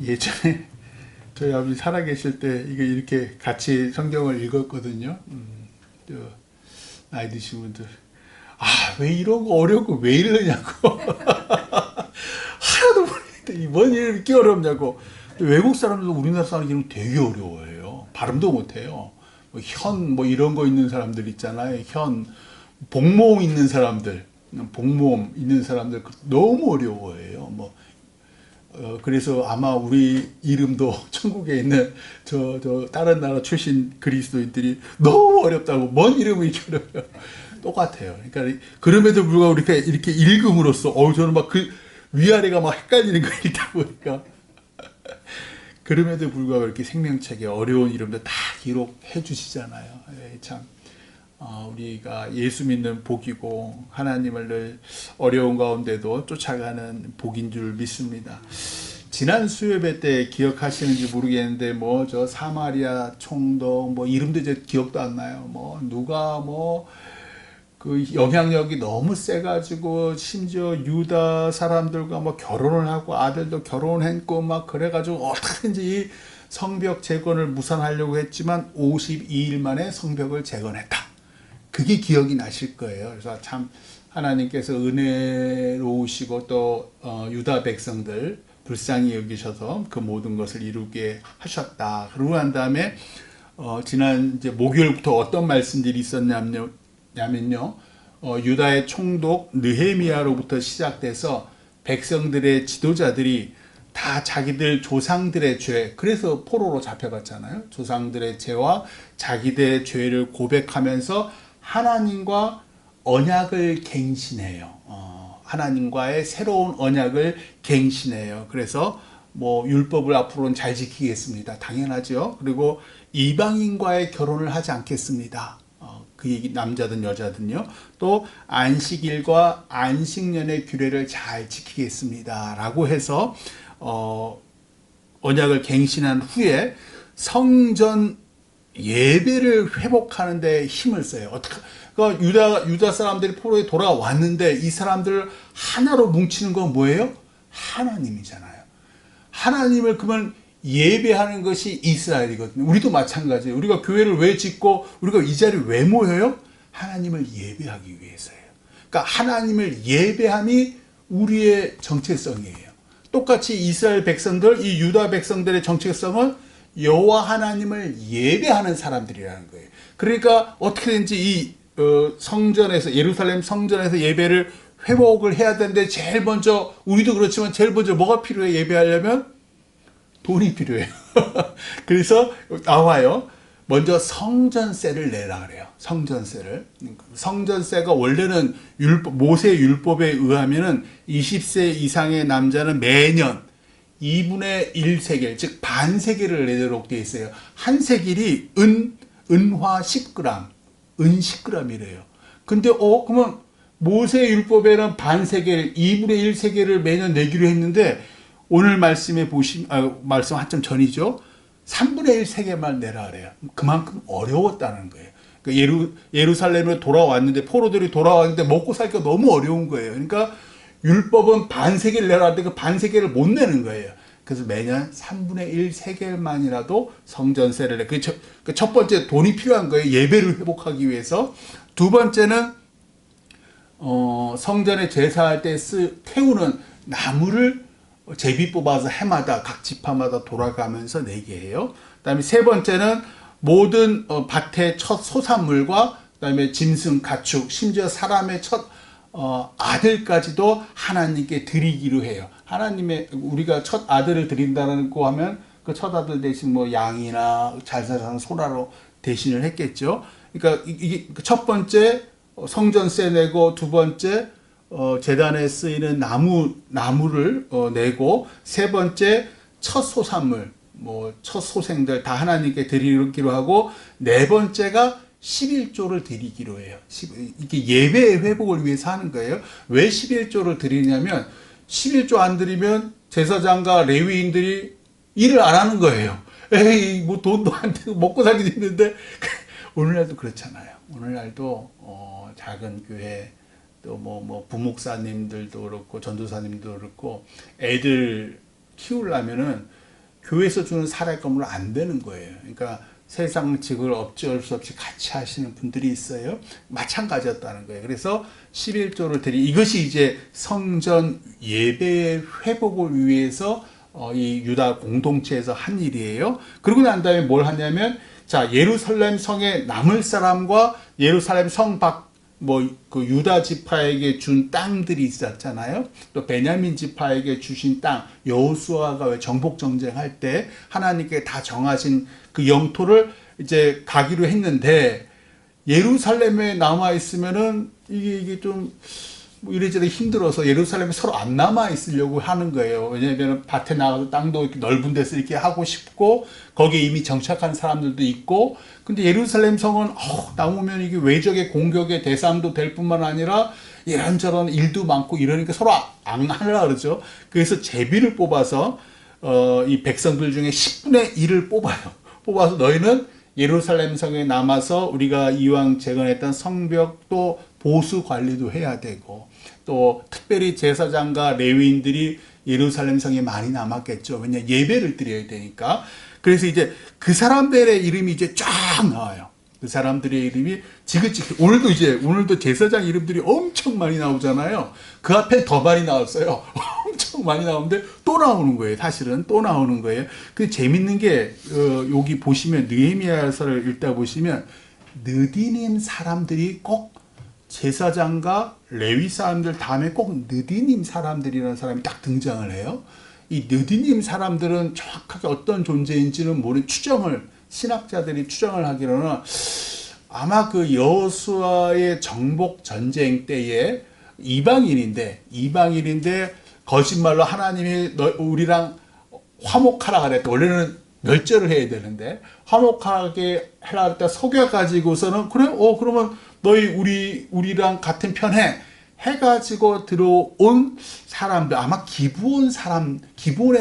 예전에 저희 아버지 살아계실 때 이게 이렇게 같이 성경을 읽었거든요. 저 나이 드신 분들 왜 이런 거 어려운 거 왜 이러냐고 하나도 모르겠는데 뭔 일이 이렇게 어렵냐고. 외국 사람들도 우리나라 사람 이름 되게 어려워해요. 발음도 못해요. 뭐 이런 거 있는 사람들 있잖아요. 복모음 있는 사람들, 복모음 있는 사람들 너무 어려워해요. 그래서 아마 우리 이름도 천국에 있는 저 다른 나라 출신 그리스도인들이 너무 어렵다고 뭔 이름이 이렇게 어려워요. 똑같아요. 그러니까 그럼에도 불구하고 이렇게 읽음으로써 저는 막 그 위아래가 막 헷갈리는 거 읽다 보니까 그럼에도 불구하고 이렇게 생명책에 어려운 이름도 다 기록해 주시잖아요. 참 우리가 예수 믿는 복이고 하나님을 늘 어려운 가운데도 쫓아가는 복인 줄 믿습니다. 지난 수요예배 때 기억하시는지 모르겠는데 저 사마리아 총독 이름도 이제 기억도 안 나요. 누가 그 영향력이 너무 세가지고 심지어 유다 사람들과 결혼을 하고 아들도 결혼했고 그래가지고 어떻게든지 이 성벽 재건을 무산하려고 했지만 52일 만에 성벽을 재건했다. 그게 기억이 나실 거예요. 그래서 참 하나님께서 은혜로우시고 또 유다 백성들 불쌍히 여기셔서 그 모든 것을 이루게 하셨다. 그러고 난 다음에 지난 이제 목요일부터 어떤 말씀들이 있었냐면요. 유다의 총독 느헤미야로부터 시작돼서 백성들의 지도자들이 다 자기들 조상들의 죄, 그래서 포로로 잡혀갔잖아요. 조상들의 죄와 자기들의 죄를 고백하면서 하나님과 언약을 갱신해요. 하나님과의 새로운 언약을 갱신해요. 그래서 율법을 앞으로는 잘 지키겠습니다. 당연하죠. 그리고 이방인과의 결혼을 하지 않겠습니다. 그 얘기 남자든 여자든요. 또 안식일과 안식년의 규례를 잘 지키겠습니다. 라고 해서 언약을 갱신한 후에 성전 예배를 회복하는 데 힘을 써요. 그러니까 유다 사람들이 포로에 돌아왔는데 이 사람들을 하나로 뭉치는 건 뭐예요? 하나님이잖아요. 하나님을 그러면 예배하는 것이 이스라엘이거든요. 우리도 마찬가지예요. 우리가 교회를 왜 짓고 우리가 이 자리에 왜 모여요? 하나님을 예배하기 위해서예요. 그러니까 하나님을 예배함이 우리의 정체성이에요. 똑같이 이스라엘 백성들, 이 유다 백성들의 정체성은 여호와 하나님을 예배하는 사람들이라는 거예요. 그러니까 어떻게든지 이 성전에서, 예루살렘 성전에서 예배를 회복을 해야 되는데 제일 먼저, 우리도 그렇지만 제일 먼저 뭐가 필요해? 예배하려면 돈이 필요해요. 그래서 나와요. 먼저 성전세를 내라 그래요. 성전세를. 성전세가 원래는 모세 율법에 의하면은 20세 이상의 남자는 매년 2분의 1세겔, 즉 반세겔을 내도록 되어 있어요. 한 세겔이 은화 10g, 은 10g이래요. 근데 그러면 모세 율법에는 반세겔, 2분의 1세겔을 매년 내기로 했는데 오늘 말씀에 말씀 한참 전이죠. 3분의 1 세겔만 내라 그래요. 그만큼 어려웠다는 거예요. 그러니까 예루살렘에 돌아왔는데, 포로들이 돌아왔는데 먹고 살기가 너무 어려운 거예요. 그러니까 율법은 반세겔 내라 하는데 그 반세겔을 못 내는 거예요. 그래서 매년 3분의 1 세겔만이라도 성전세를 내. 그 첫 번째 돈이 필요한 거예요. 예배를 회복하기 위해서. 두 번째는 성전에 제사할 때 태우는 나무를 제비 뽑아서 해마다 각 지파마다 돌아가면서 내게 해요. 그다음에 세 번째는 모든 밭의 첫 소산물과 그다음에 짐승, 가축, 심지어 사람의 첫 아들까지도 하나님께 드리기로 해요. 우리가 첫 아들을 드린다고 하면 그 첫 아들 대신 양이나 잘 사는 소라로 대신을 했겠죠. 그러니까 이게 첫 번째 성전세 내고, 두 번째 제단에 쓰이는 나무를 내고, 세 번째 첫 소산물, 첫 소생들 다 하나님께 드리기로 하고, 네 번째가 11조를 드리기로 해요. 이게 예배의 회복을 위해서 하는 거예요. 왜 11조를 드리냐면 11조 안 드리면 제사장과 레위인들이 일을 안 하는 거예요. 에이, 돈도 안 되고 먹고 살기도 힘든데. 오늘날도 그렇잖아요. 오늘날도 작은 교회, 또 부목사님들도 그렇고 전도사님도 그렇고 애들 키우려면은 교회에서 주는 사례금으로 안 되는 거예요. 그러니까 세상 직을 어쩔 수 없이 같이 하시는 분들이 있어요. 마찬가지였다는 거예요. 그래서 11조를 드리, 이것이 이제 성전 예배의 회복을 위해서 이 유다 공동체에서 한 일이에요. 그러고 난 다음에 뭘 하냐면, 자, 예루살렘 성에 남을 사람과 예루살렘 성 밖, 그 유다 지파에게 준 땅들이 있었잖아요. 또 베냐민 지파에게 주신 땅, 여호수아가 왜 정복 정쟁할 때 하나님께 다 정하신 그 영토를 이제 가기로 했는데, 예루살렘에 남아 있으면은 이게 좀 이래저래 힘들어서 예루살렘에 서로 안 남아 있으려고 하는 거예요. 왜냐하면 밭에 나가서 땅도 이렇게 넓은 데서 이렇게 하고 싶고, 거기에 이미 정착한 사람들도 있고, 근데 예루살렘 성은 남으면 이게 외적의 공격의 대상도 될 뿐만 아니라 이런저런 일도 많고 이러니까 서로 안 하려고 그러죠. 그래서 제비를 뽑아서 이 백성들 중에 10분의 1을 뽑아서 너희는 예루살렘 성에 남아서 우리가 이왕 재건했던 성벽도 보수 관리도 해야 되고, 또 특별히 제사장과 레위인들이 예루살렘 성에 많이 남았겠죠. 왜냐, 예배를 드려야 되니까. 그래서 이제 그 사람들의 이름이 이제 쫙 나와요. 그 사람들의 이름이 지긋지긋, 오늘도 제사장 이름들이 엄청 많이 나오잖아요. 그 앞에 더 많이 나왔어요. 엄청 많이 나오는데 또 나오는 거예요. 사실은 또 나오는 거예요. 그 재밌는 게, 여기 보시면, 느헤미야서를 읽다 보시면, 느디님 사람들이 꼭 제사장과 레위 사람들 다음에 꼭 느디님 사람들이라는 사람이 딱 등장을 해요. 이 느디님 사람들은 정확하게 어떤 존재인지는 모르는 신학자들이 추정을 하기로는 아마 그 여호수아의 정복 전쟁 때에 이방인인데 거짓말로 하나님이 우리랑 화목하라 그랬다. 원래는 멸절을 해야 되는데 화목하게 하라 그랬다. 속여가지고서는 그래? 그러면 너희 우리랑 같은 편 해가지고 들어온 사람들, 아마 기브온에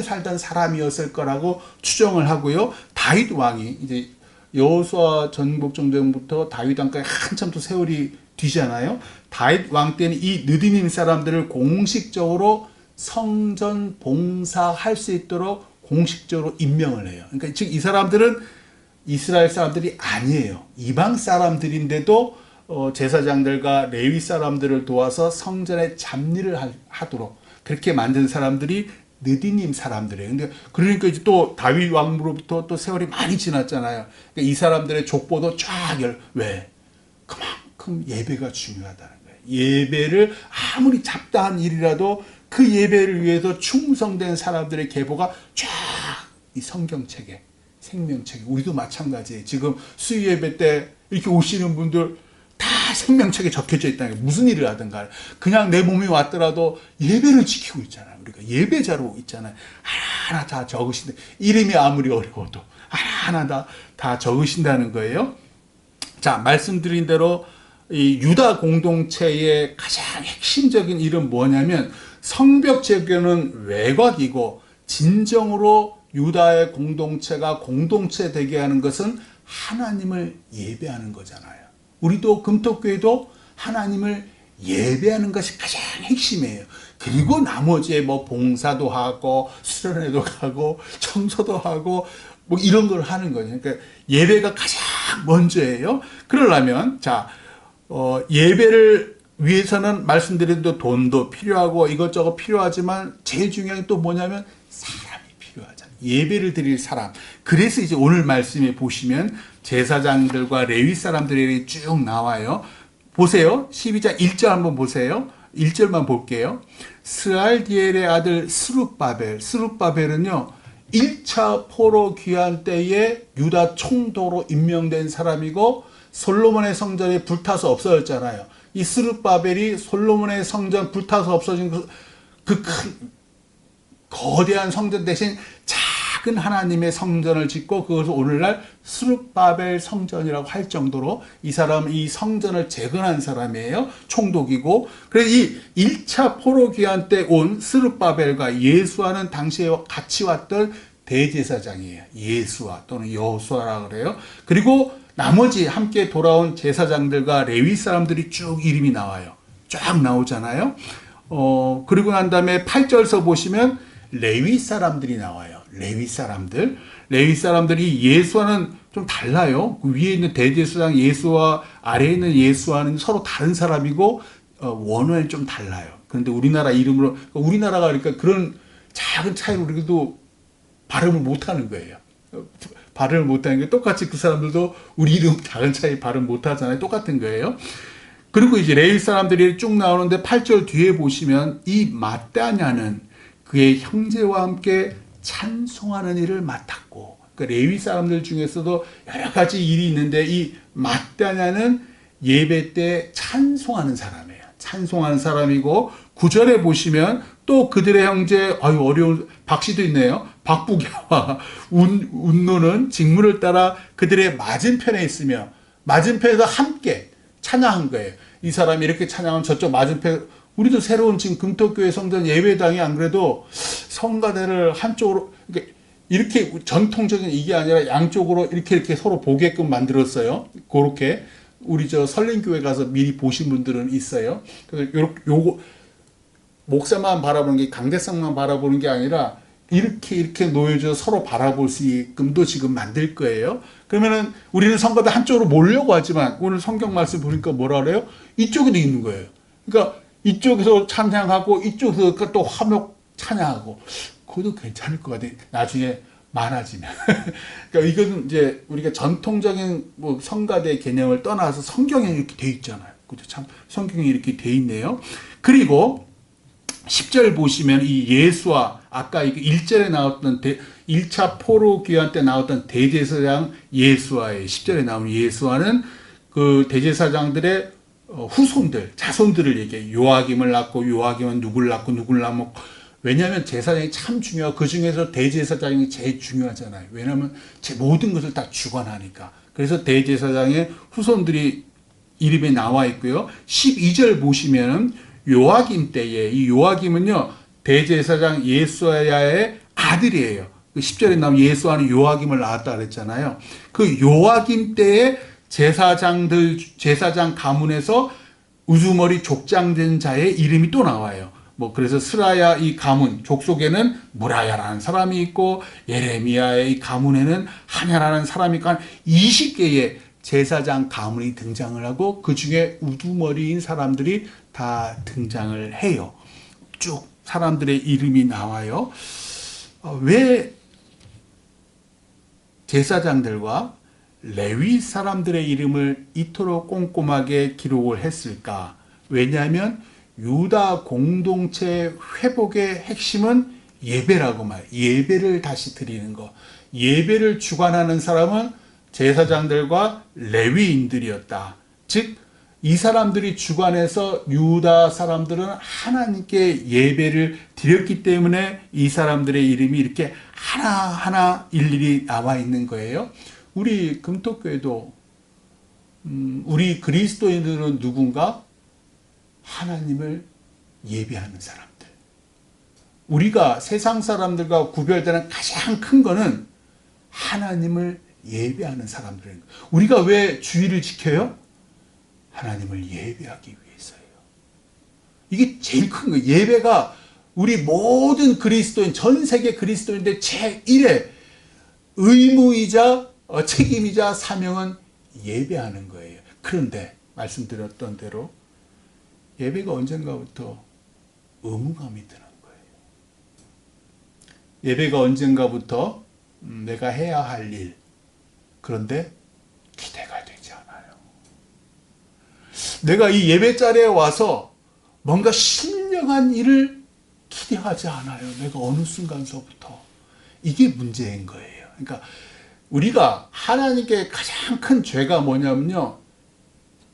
살던 사람이었을 거라고 추정을 하고요. 다윗 왕이 이제 여호수아 전복 전쟁부터 다윗 왕까지 한참 또 세월이 뒤잖아요. 다윗 왕 때는 이 느디님 사람들을 공식적으로 성전 봉사할 수 있도록 공식적으로 임명을 해요. 그러니까 즉 이 사람들은 이스라엘 사람들이 아니에요. 이방 사람들인데도 제사장들과 레위 사람들을 도와서 성전의 잡일을 하도록 그렇게 만든 사람들이 느디님 사람들이에요. 그러니까 이제 또 다윗 왕으로부터 또 세월이 많이 지났잖아요. 그러니까 이 사람들의 족보도 왜? 그만큼 예배가 중요하다는 거예요. 예배를 아무리 잡다한 일이라도 그 예배를 위해서 충성된 사람들의 계보가 쫙 이 성경책에, 생명책에, 우리도 마찬가지예요. 지금 수요 예배 때 이렇게 오시는 분들 다 생명책에 적혀져 있다는 게 무슨 일을 하든가 그냥 내 몸이 왔더라도 예배를 지키고 있잖아요. 우리가 예배자로 있잖아요. 하나하나 다 적으신다. 이름이 아무리 어려워도 하나하나 다 적으신다는 거예요. 자, 말씀드린 대로 이 유다 공동체의 가장 핵심적인 일은 뭐냐면 성벽 재건은 외곽이고 진정으로 유다의 공동체가 공동체 되게 하는 것은 하나님을 예배하는 거잖아요. 우리도 금토교회도 하나님을 예배하는 것이 가장 핵심이에요. 그리고 나머지에 봉사도 하고 수련회도 가고 청소도 하고 이런 걸 하는 거죠. 그러니까 예배가 가장 먼저예요. 그러려면 예배를 위해서는 말씀드린 대로 돈도 필요하고 이것저것 필요하지만 제일 중요한 게 또 뭐냐면 사람이 필요하잖아요. 예배를 드릴 사람. 그래서 이제 오늘 말씀에 보시면 제사장들과 레위 사람들이 쭉 나와요. 보세요. 12장 1절 한번 보세요. 1절만 볼게요. 스알디엘의 아들 스룹바벨은요 1차 포로 귀환 때에 유다 총독으로 임명된 사람이고 솔로몬의 성전이 불타서 없어졌잖아요. 이 스룹바벨이 솔로몬의 성전 불타서 없어진 그 큰 거대한 성전 대신 작은 하나님의 성전을 짓고 그것을 오늘날 스룹바벨 성전이라고 할 정도로 이 사람은 이 성전을 재건한 사람이에요. 총독이고. 그래서 이 1차 포로 귀환 때 온 스룹바벨과 예수와는 당시에 같이 왔던 대제사장이에요. 예수와 또는 여호수아라고 그래요. 그리고 나머지 함께 돌아온 제사장들과 레위 사람들이 쭉 이름이 나와요. 쫙 나오잖아요. 그리고 난 다음에 8절서 보시면 레위 사람들이 나와요. 레위 사람들. 레위 사람들이 예수와는 좀 달라요. 그 위에 있는 대제사장 예수와 아래에 있는 예수와는 서로 다른 사람이고 원어는 좀 달라요. 그런데 우리나라 이름으로 우리나라가 그러니까 그런 작은 차이로 우리도 발음을 못하는 거예요. 발음을 못하는 게 똑같이 그 사람들도 우리 이름 작은 차이 발음 못하잖아요. 똑같은 거예요. 그리고 이제 레위 사람들이 쭉 나오는데 8절 뒤에 보시면 이 마따냐는 그의 형제와 함께 찬송하는 일을 맡았고, 그 레위 사람들 중에서도 여러 가지 일이 있는데 이 마따냐는 예배 때 찬송하는 사람이에요. 찬송하는 사람이고 9절에 보시면 또 그들의 형제 어려운 박씨도 있네요. 박부갸와 운노는 직문을 따라 그들의 맞은편에 있으며 맞은편에서 함께 찬양한 거예요. 이 사람이 이렇게 찬양하면 저쪽 맞은편, 우리도 새로운 지금 금토교회 성전 예배당이 안 그래도 성가대를 한쪽으로 이렇게 전통적인 이게 아니라 양쪽으로 이렇게 서로 보게끔 만들었어요. 그렇게 우리 저 설린교회 가서 미리 보신 분들은 있어요. 그래서 요거 목사만 바라보는 게 강대상만 바라보는 게 아니라 이렇게 놓여져 서로 바라볼 수 있게끔도 지금 만들 거예요. 그러면은 우리는 성가대 한쪽으로 몰려고 하지만 오늘 성경 말씀 보니까 뭐라 그래요? 이쪽에도 있는 거예요. 그러니까 이쪽에서 찬양하고 이쪽에서 또 화목 찬양하고 그것도 괜찮을 것 같아요. 나중에 많아지면. 그러니까 이것은 이제 우리가 전통적인 뭐 성가대 개념을 떠나서 성경에 이렇게 돼 있잖아요. 그죠? 참 성경에 이렇게 돼 있네요. 그리고 10절 보시면 이 예수와 아까 1절에 나왔던 1차 포로 귀환 때 나왔던 대제사장 예수와의 10절에 나오는 예수와는 그 대제사장들의 후손들, 자손들을 얘기해요. 요아김을 낳고 요아김은 누굴 낳고 누굴 낳고. 왜냐하면 제사장이 참 중요하고 그 중에서 대제사장이 제일 중요하잖아요. 왜냐하면 제 모든 것을 다 주관하니까. 그래서 대제사장의 후손들이 이름에 나와 있고요. 12절 보시면 요아김 때에, 이 요아김은요 대제사장 예수야의 아들이에요. 10절에 나오면 예수와는 요아김을 낳았다 그랬잖아요. 그 요아김 때에 제사장 가문에서 우두머리 족장된 자의 이름이 또 나와요. 뭐 그래서 스라야 이 가문 족속에는 무라야라는 사람이 있고 예레미야의 이 가문에는 하냐라는 사람이 있고 한 20개의 제사장 가문이 등장을 하고 그 중에 우두머리인 사람들이 다 등장을 해요. 쭉 사람들의 이름이 나와요. 왜 제사장들과 레위 사람들의 이름을 이토록 꼼꼼하게 기록을 했을까? 왜냐하면 유다 공동체 회복의 핵심은 예배라고 말해요. 예배를 다시 드리는 거. 예배를 주관하는 사람은 제사장들과 레위인들이었다. 즉, 이 사람들이 주관해서 유다 사람들은 하나님께 예배를 드렸기 때문에 이 사람들의 이름이 이렇게 하나하나 일일이 나와 있는 거예요. 우리 금토교회도 우리 그리스도인들은 누군가? 하나님을 예배하는 사람들. 우리가 세상 사람들과 구별되는 가장 큰 거는 하나님을 예배하는 사람들인 거예요. 우리가 왜 주의를 지켜요? 하나님을 예배하기 위해서예요. 이게 제일 큰 거예요. 예배가 우리 모든 그리스도인, 전 세계 그리스도인들 제1의 의무이자 책임이자 사명은 예배하는 거예요. 그런데 말씀드렸던 대로 예배가 언젠가부터 의무감이 드는 거예요. 예배가 언젠가부터 내가 해야 할 일, 그런데 기대가 되지 않아요. 내가 이 예배 자리에 와서 뭔가 신령한 일을 기대하지 않아요. 내가 어느 순간서부터. 이게 문제인 거예요. 그러니까 우리가 하나님께 가장 큰 죄가 뭐냐면요.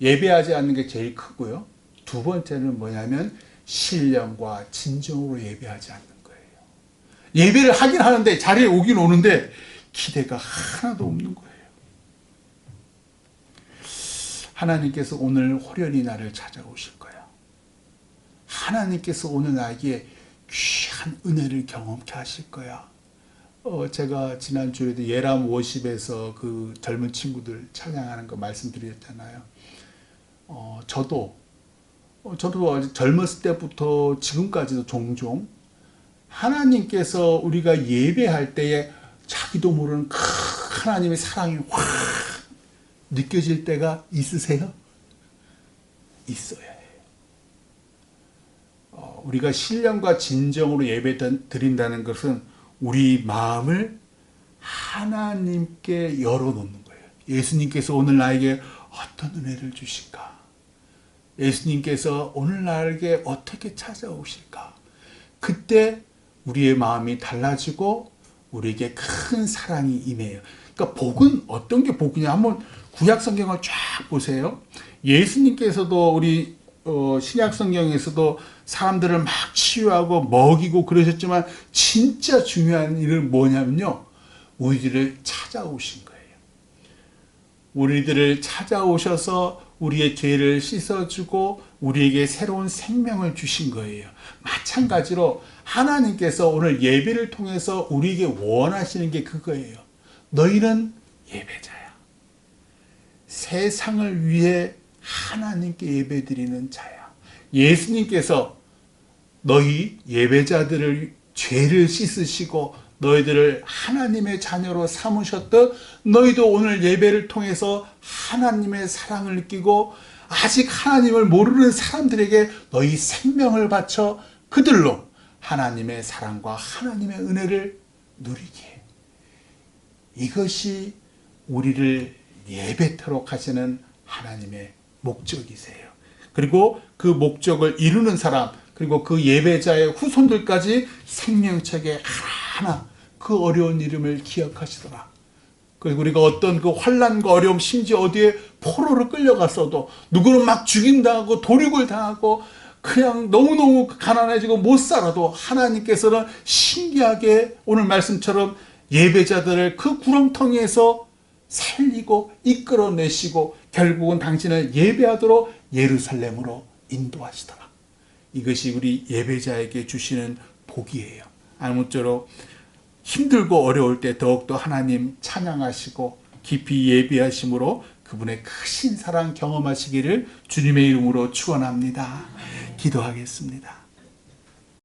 예배하지 않는 게 제일 크고요. 두 번째는 뭐냐면 신령과 진정으로 예배하지 않는 거예요. 예배를 하긴 하는데 자리에 오긴 오는데 기대가 하나도 없는 거예요. 하나님께서 오늘 호련히 나를 찾아오실 거야. 하나님께서 오늘 나에게 귀한 은혜를 경험케 하실 거야. 제가 지난주에도 예람 워십에서 그 젊은 친구들 찬양하는 거 말씀드렸잖아요. 저도 젊었을 때부터 지금까지도 종종 하나님께서 우리가 예배할 때에 자기도 모르는 큰 하나님의 사랑이 확 느껴질 때가 있으세요? 있어야 해요. 우리가 신령과 진정으로 예배 드린다는 것은 우리 마음을 하나님께 열어놓는 거예요. 예수님께서 오늘 나에게 어떤 은혜를 주실까? 예수님께서 오늘 나에게 어떻게 찾아오실까? 그때 우리의 마음이 달라지고 우리에게 큰 사랑이 임해요. 그러니까 복은 어떤 게 복이냐? 한번 구약 성경을 쫙 보세요. 예수님께서도 우리 신약 성경에서도 사람들을 막 치유하고 먹이고 그러셨지만 진짜 중요한 일은 뭐냐면요. 우리들을 찾아오신 거예요. 우리들을 찾아오셔서 우리의 죄를 씻어주고 우리에게 새로운 생명을 주신 거예요. 마찬가지로 하나님께서 오늘 예배를 통해서 우리에게 원하시는 게 그거예요. 너희는 예배자야. 세상을 위해 하나님께 예배드리는 자야. 예수님께서 너희 예배자들을 죄를 씻으시고 너희들을 하나님의 자녀로 삼으셨듯 너희도 오늘 예배를 통해서 하나님의 사랑을 느끼고 아직 하나님을 모르는 사람들에게 너희 생명을 바쳐 그들로 하나님의 사랑과 하나님의 은혜를 누리게 해. 이것이 우리를 예배토록 하시는 하나님의 목적이세요. 그리고 그 목적을 이루는 사람, 그리고 그 예배자의 후손들까지 생명책에 하나하나 그 어려운 이름을 기억하시더라. 그리고 우리가 어떤 그 환난과 어려움, 심지어 어디에 포로로 끌려갔어도 누구는 막 죽임당하고 도륙을 당하고 그냥 너무너무 가난해지고 못 살아도 하나님께서는 신기하게 오늘 말씀처럼 예배자들을 그 구렁텅이에서 살리고 이끌어내시고 결국은 당신을 예배하도록 예루살렘으로 인도하시더라. 이것이 우리 예배자에게 주시는 복이에요. 아무쪼록 힘들고 어려울 때 더욱더 하나님 찬양하시고 깊이 예배하심으로 그분의 크신 사랑 경험하시기를 주님의 이름으로 축원합니다. 기도하겠습니다.